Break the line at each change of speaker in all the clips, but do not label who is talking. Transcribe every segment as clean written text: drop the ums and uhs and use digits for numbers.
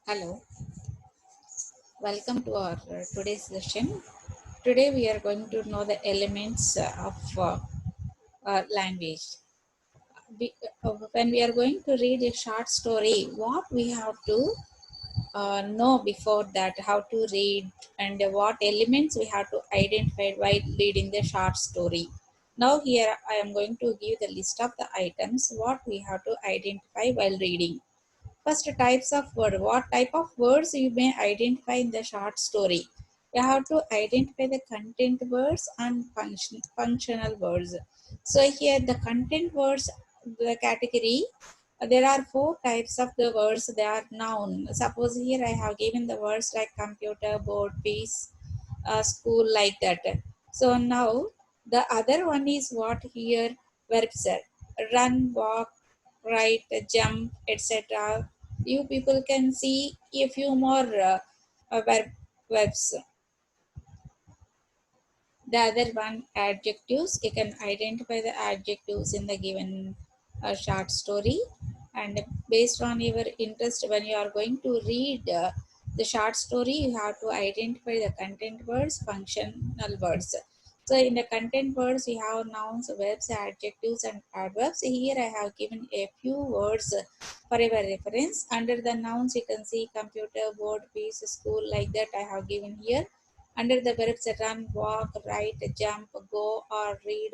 Hello, welcome to our today's session. Today we are going to know the elements of language. When we are going to read a short story, what we have to know before that, how to read and what elements we have to identify while reading the short story. Now here I am going to give the list of the items what we have to identify while reading. First, types of word. What type of words you may identify in the short story? You have to identify the content words and functional words. So here the content words, the category, there are four types of the words. They are noun. Suppose here I have given the words like computer, board, piece, school, like that. So now the other one is what here verbs are. Run, walk, write, jump, etc. You people can see a few more verbs. The other one, adjectives. You can identify the adjectives in the given short story. And based on your interest, when you are going to read the short story, you have to identify the content words, functional words. So in the content words, you have nouns, verbs, adjectives, and adverbs. Here I have given a few words for your reference. Under the nouns, you can see computer, board, piece, school, like that I have given here. Under the verbs, run, walk, write, jump, go, or read,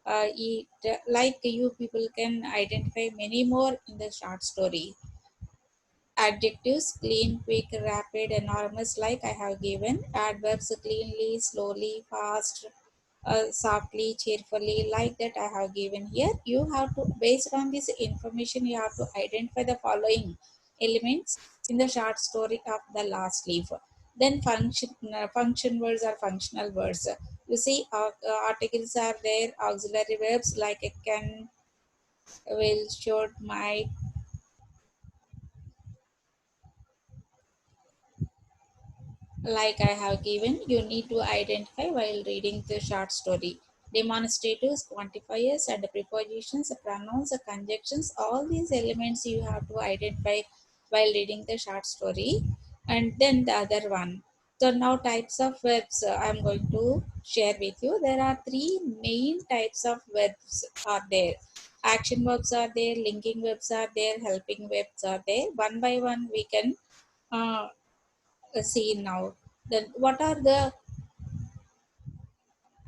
or eat. Like you people can identify many more in the short story. Adjectives, clean, quick, rapid, enormous, like I have given. Adverbs, cleanly, slowly, fast, softly, cheerfully, like that I have given here. You have to, based on this information, you have to identify the following elements in the short story of the last leaf. Then function words are functional words. You see, articles are there, auxiliary verbs like can, will, should, might, like I have given, you need to identify while reading the short story. Demonstratives, quantifiers, and prepositions, pronouns, conjunctions, all these elements you have to identify while reading the short story. And then the other one. So now types of verbs I'm going to share with you. There are three main types of verbs are there. Action verbs are there, linking verbs are there, helping verbs are there. One by one we can uh, see now. Then what are the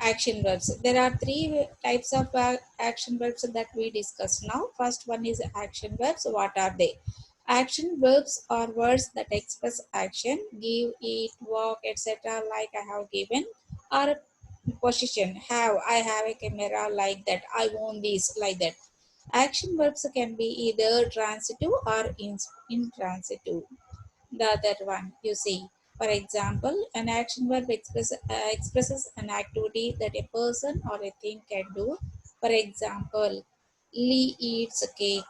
action verbs? There are three types of action verbs that we discussed now. First one is action verbs. What are they? Action verbs are words that express action: give, eat, walk, etc. like I have given. Or position: have, I have a camera, like that, I own this, like that. Action verbs can be either transitive or intransitive. The other one, you see, for example, an action verb expresses an activity that a person or a thing can do. For example, Lee eats a cake,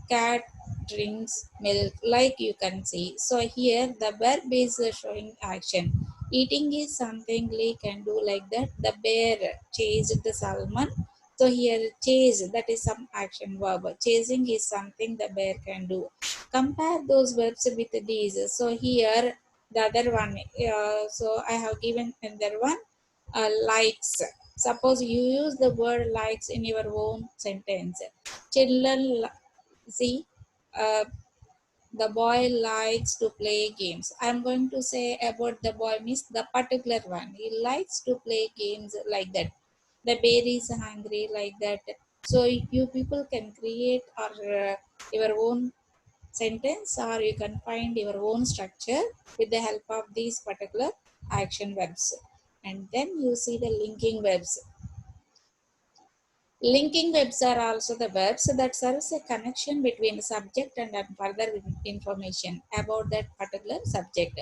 cat drinks milk, like you can see. So here the verb is showing action. Eating is something Lee can do, like that. The bear chased the salmon. So here chase, that is some action verb. Chasing is something the bear can do. Compare those verbs with these. So here the other one, so I have given another one, likes. Suppose you use the word likes in your own sentence. Children see, uh, the boy likes to play games. I'm going to say about the boy means the particular one, he likes to play games, like that. The bear is hungry, like that. So you people can create or your own sentence, or you can find your own structure with the help of these particular action verbs. And then you see the linking verbs. Linking verbs are also the verbs that serves a connection between the subject and further information about that particular subject.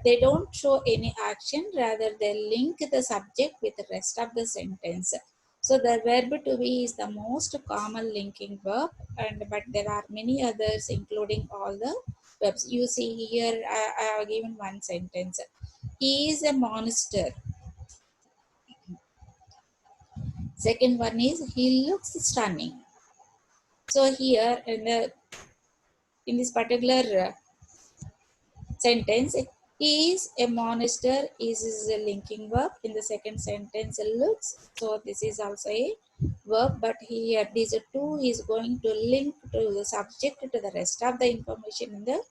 They don't show any action, rather they link the subject with the rest of the sentence. So the verb to be is the most common linking verb, and but there are many others including all the verbs. You see here, I have given one sentence. He is a monster. Second one is he looks stunning. So here in this particular sentence. Is a monster is a linking verb. In the second sentence, looks. So this is also a verb, but here this two is going to link to the subject to the rest of the information in the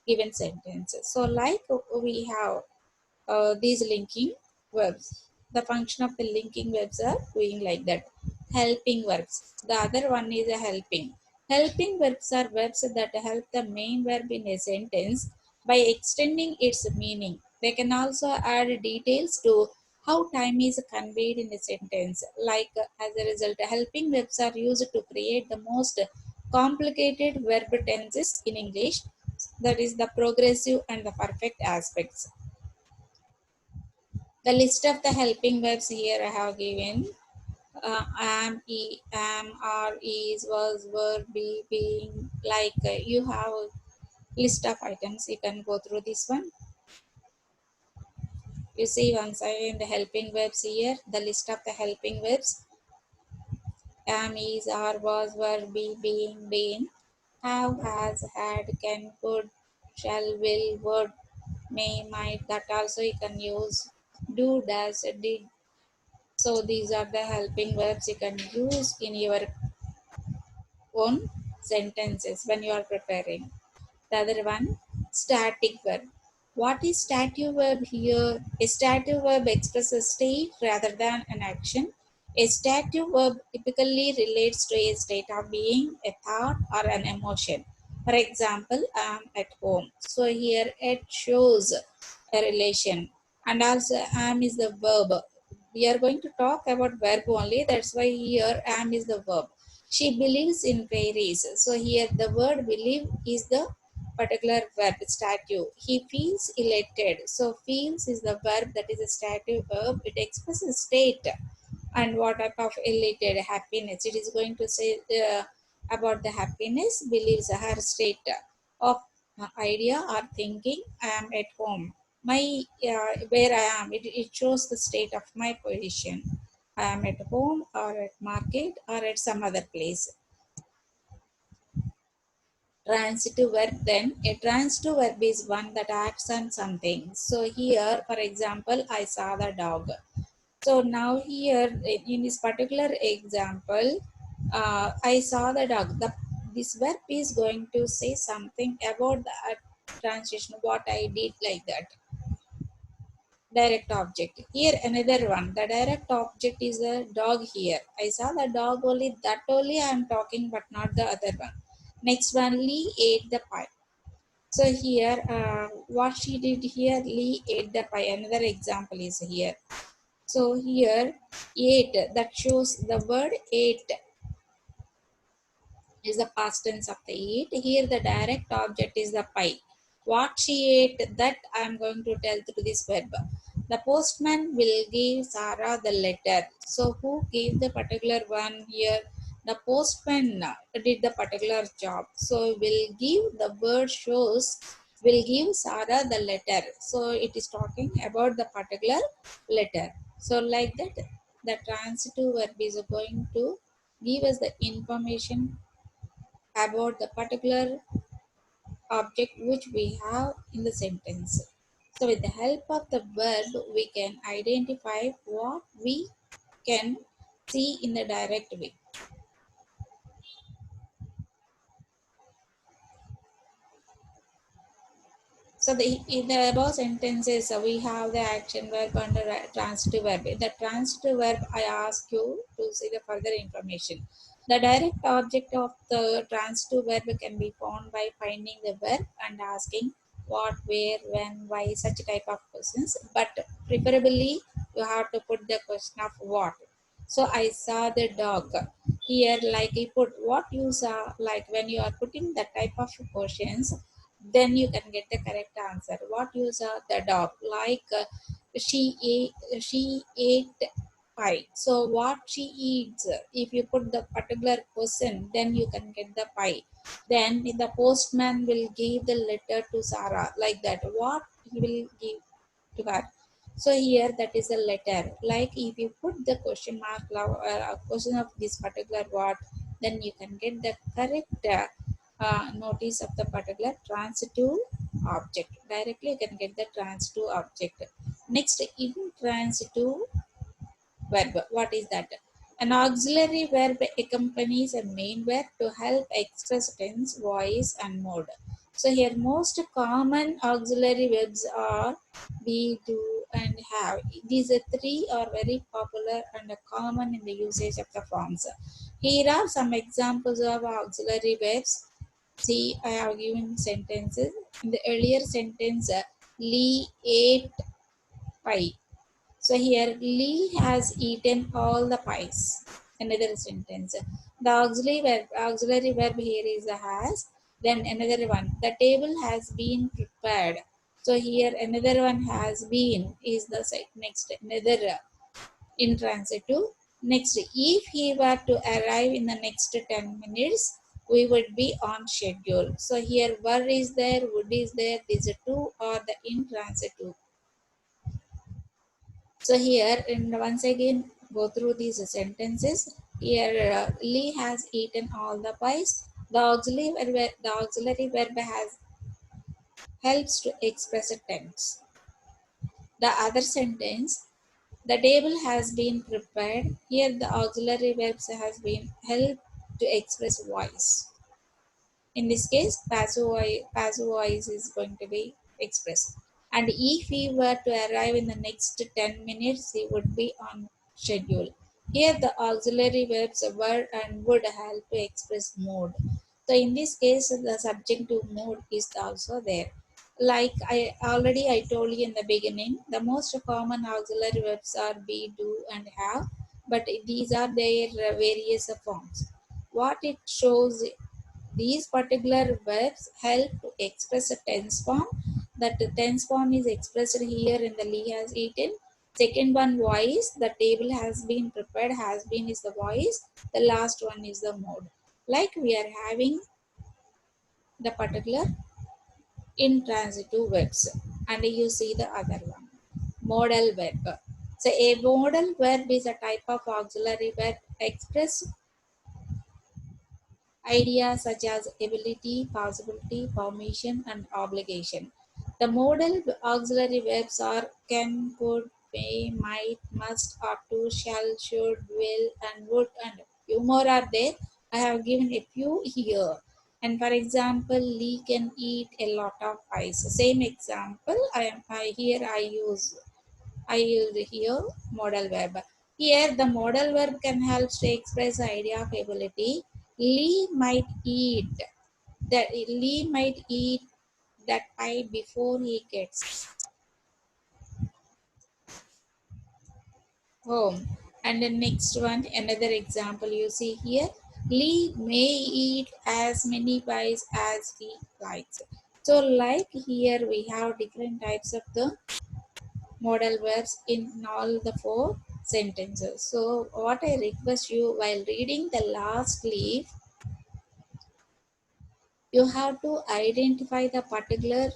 given sentence. So like we have these linking verbs. The function of the linking verbs are doing like that. Helping verbs. The other one is a helping. Helping verbs are verbs that help the main verb in a sentence by extending its meaning. They can also add details to how time is conveyed in a sentence. Like as a result, helping verbs are used to create the most complicated verb tenses in English. That is the progressive and the perfect aspects. The list of the helping verbs here I have given. Am, am, are, is, was, were, be, being. Like you have a list of items. You can go through this one. You see once again the helping verbs here. The list of the helping verbs. Am, is, are, was, were, be, being, been. Have, has, had, can, could, shall, will, would, may, might. That also you can use. Do, does, did. So these are the helping verbs you can use in your own sentences when you are preparing. The other one, static verb. What is stative verb here? A stative verb expresses state rather than an action. A stative verb typically relates to a state of being, a thought, or an emotion. For example, I am at home. So here it shows a relation. And also am is the verb. We are going to talk about verb only. That's why here am is the verb. She believes in fairies. So here the word believe is the particular verb statue. He feels elated. So feels is the verb that is a statue verb. It expresses state and what type of elated happiness. It is going to say about the happiness. Believes her state of idea or thinking. I am at home. My where I am. It shows the state of my position. I am at home or at market or at some other place. Transitive verb, then a transitive verb is one that acts on something. So here for example, I saw the dog. So now here in this particular example, I saw the dog. This verb is going to say something about the transition, what I did, like that. Direct object. Here another one, the direct object is the dog. Here I saw the dog, only that only I am talking, but not the other one. Next one, Lee ate the pie. So here, what she did here, Lee ate the pie. Another example is here. So here, ate, that shows the word ate is the past tense of the eat. Here the direct object is the pie. What she ate, that I am going to tell through this verb. The postman will give Sarah the letter. So who gave the particular one here? The postman did the particular job. So will give, the word shows will give Sarah the letter. So it is talking about the particular letter. So like that, the transitive verb is going to give us the information about the particular object which we have in the sentence. So with the help of the verb, we can identify what we can see in a direct way. So in the above sentences, we have the action verb and the transitive verb. In the transitive verb, I ask you to see the further information. The direct object of the transitive verb can be found by finding the verb and asking what, where, when, why, such type of questions. But preferably, you have to put the question of what. So I saw the dog. Here, like you put what you saw, like when you are putting that type of questions, then you can get the correct answer. What you saw the dog, like she ate pie. So what she eats, if you put the particular person, then you can get the pie. Then the postman will give the letter to Sarah, like that. What he will give to her. So here that is a letter. Like if you put the question mark, question of this particular word, then you can get the correct notice of the particular transitive object. Directly you can get the transitive object. Next, intransitive verb. What is that? An auxiliary verb accompanies a main verb to help express tense, voice, and mode. So here most common auxiliary verbs are be, do, and have. These three are very popular and common in the usage of the forms. Here are some examples of auxiliary verbs. See, I have given sentences. In the earlier sentence, Lee ate pie. So here Lee has eaten all the pies. Another sentence. The auxiliary verb here is has. Then another one. The table has been prepared. So here another one has been is the next another intransitive. Next, if he were to arrive in the next 10 minutes, we would be on schedule. So here were is there, would is there, these two are the intransitive. So here, and once again, go through these sentences. Here, Lee has eaten all the pies. The auxiliary verb has helps to express a tense. The other sentence, the table has been prepared. Here, the auxiliary verbs has been help to express voice. In this case, passive voice is going to be expressed. And if he were to arrive in the next 10 minutes, he would be on schedule. Here, the auxiliary verbs were and would help to express mood. So, in this case, the subjunctive mood is also there. Like I told you in the beginning, the most common auxiliary verbs are be, do, and have, but these are their various forms. What it shows, these particular verbs help to express a tense form. That the tense form is expressed here in the Lee has eaten. Second one, voice. The table has been prepared. Has been is the voice. The last one is the mode. Like we are having the particular intransitive verbs. And you see the other one. Modal verb. So a modal verb is a type of auxiliary verb express ideas such as ability, possibility, permission, and obligation. The modal auxiliary verbs are can, could, may, might, must, ought to, shall, should, will, and would, and few more are there. I have given a few here. And for example, Lee can eat a lot of ice. Same example, I use here modal verb. Here the modal verb can help to express the idea of ability. Lee might eat Lee might eat that pie before he gets home. And the next one, another example you see here. Lee may eat as many pies as he likes. So like here we have different types of the modal verbs in all the four sentences. So what I request you while reading the last leaf, you have to identify the particular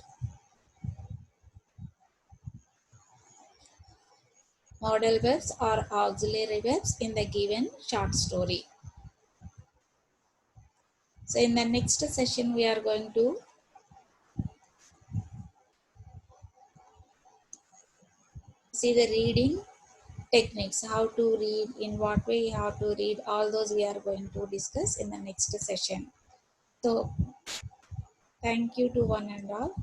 modal verbs or auxiliary verbs in the given short story. So in the next session, we are going to see the reading techniques, how to read, in what way, how to read, all those we are going to discuss in the next session. So thank you to one and all.